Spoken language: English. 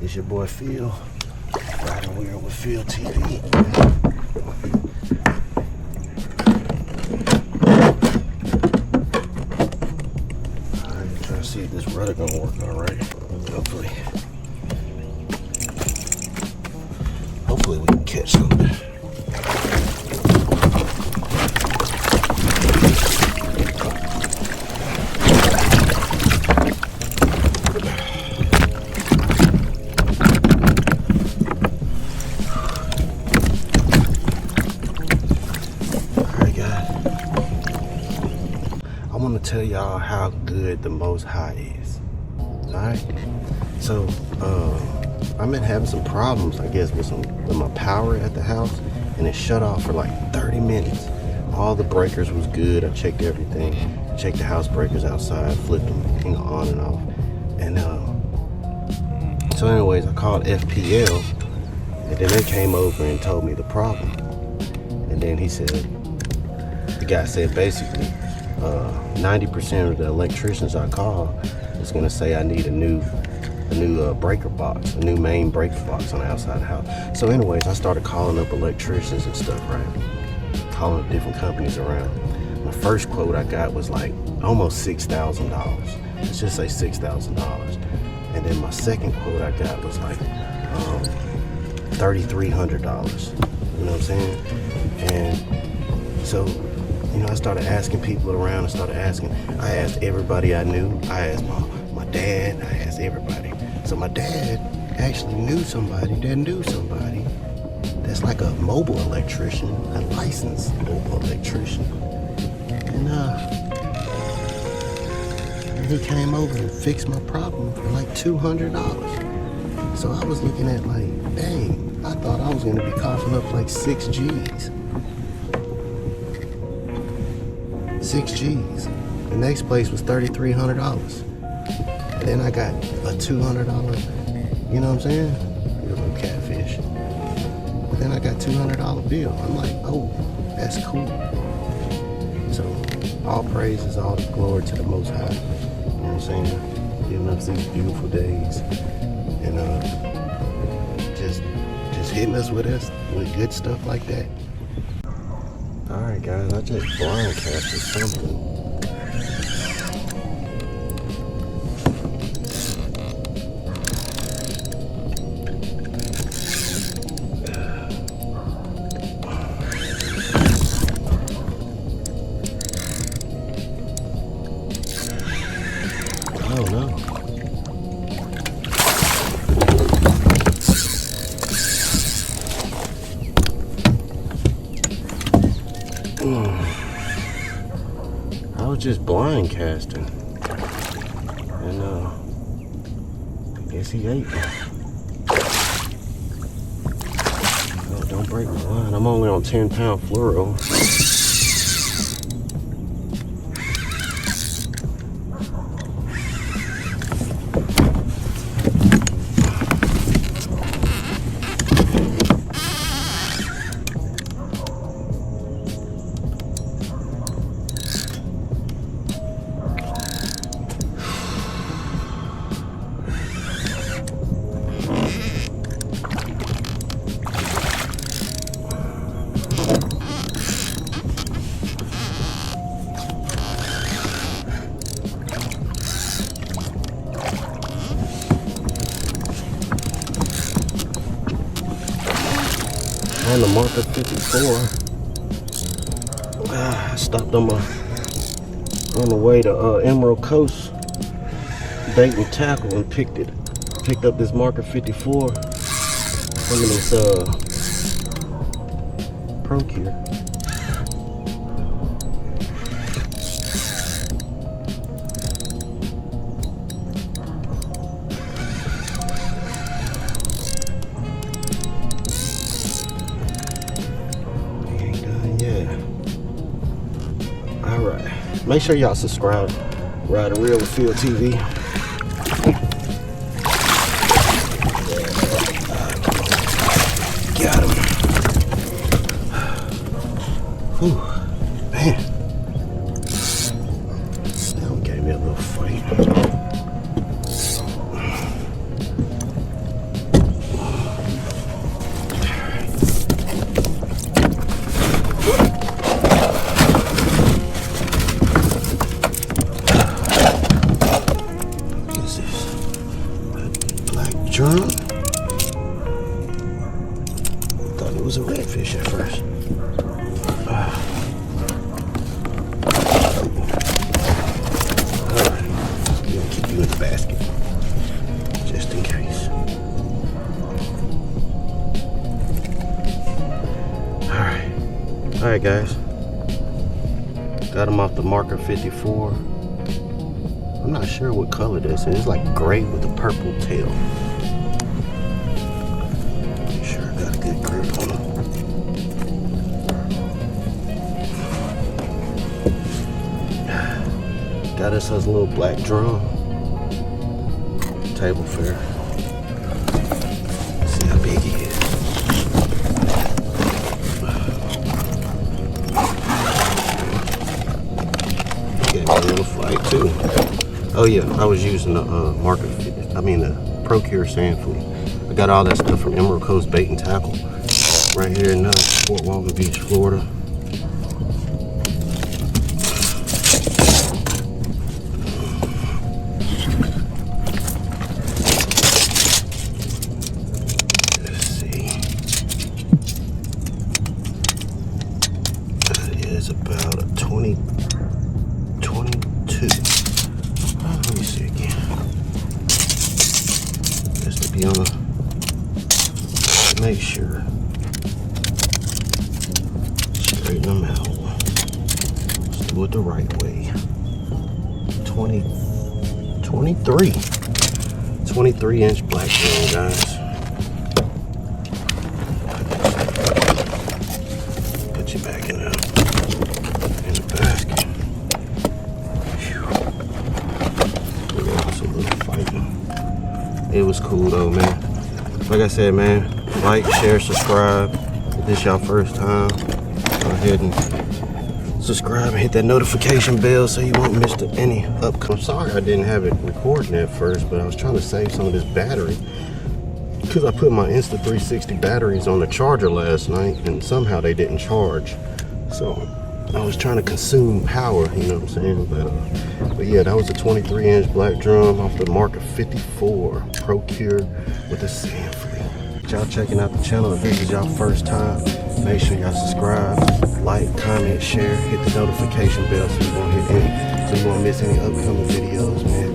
It's your boy Phil, riding wheel with Phil TV. Alright, trying to see if this rudder gonna work alright. Hopefully we can catch something. I want to tell y'all how good the Most High is. Alright? So, I've been having some problems, I guess, with my power at the house, and it shut off for like 30 minutes. All the breakers was good. I checked everything. Checked the house breakers outside, flipped them, on and off. And so anyways, I called FPL, and then they came over and told me the problem. And then he said, the guy said basically, 90% of the electricians I call is gonna say I need a new breaker box, a new main breaker box on the outside of the house. So anyways, I started calling up electricians and stuff, right? Calling up different companies around. My first quote I got was like almost $6,000. Let's just say $6,000. And then my second quote I got was like $3,300. You know what I'm saying? And so, you know, I started asking people around. I asked everybody I knew. I asked my dad. I asked everybody. So my dad actually knew somebody that's like a mobile electrician, a licensed mobile electrician. And he came over and fixed my problem for like $200. So I was looking at like, dang, I thought I was gonna be coughing up like 6 G's. 6 G's. The next place was $3,300. And then I got a $200, you know what I'm saying? You're a little catfish. But then I got $200 bill. I'm like, oh, that's cool. So all praises, all the glory to the Most High. You know what I'm saying? Giving us these beautiful days. And just hitting us with good stuff like that. Alright guys, I just blind casted something. I don't know. I was just blind casting, and I guess he ate me. Oh, don't break my line. I'm only on 10-pound fluoro. And the marker 54. I stopped on the way to Emerald Coast, bait and tackle, and picked up this marker 54 from this Procure. Alright, make sure y'all subscribe. Riding Real with Phil TV. Got him. Whew, man. That one gave me a little fight. Huh? Thought it was a redfish at first. Alright, gonna keep you in the basket. Just in case. Alright guys. Got him off the marker 54. I'm not sure what color this is. It's like gray with a purple tail. Make sure I got a good grip on him. Got us a little black drum. Table fare. Let's see how big he is. Gave me a little fight too. Oh yeah, I was using the the Procure sand fleet. I got all that stuff from Emerald Coast Bait and Tackle. Right here in Fort Walton Beach, Florida. Let's see. That is about a 22. Let me see again. Just to be on the, make sure. Straighten them out. Let's do it the right way. 23 inch black drum, guys. Put you back in the basket. It was cool though, man. Like I said, man, like, share, subscribe. If this y'all first time, go ahead and subscribe and hit that notification bell so you won't miss any upcoming. I'm sorry I didn't have it recording at first, but I was trying to save some of this battery because I put my Insta360 batteries on the charger last night and somehow they didn't charge. So I was trying to consume power, you know what I'm saying? But yeah, that was a 23 inch black drum off the marker 54, Procure with a sand fleet. Y'all checking out the channel. If this is y'all first time, make sure y'all subscribe, like, comment, share, hit the notification bell so you won't miss any upcoming videos, man.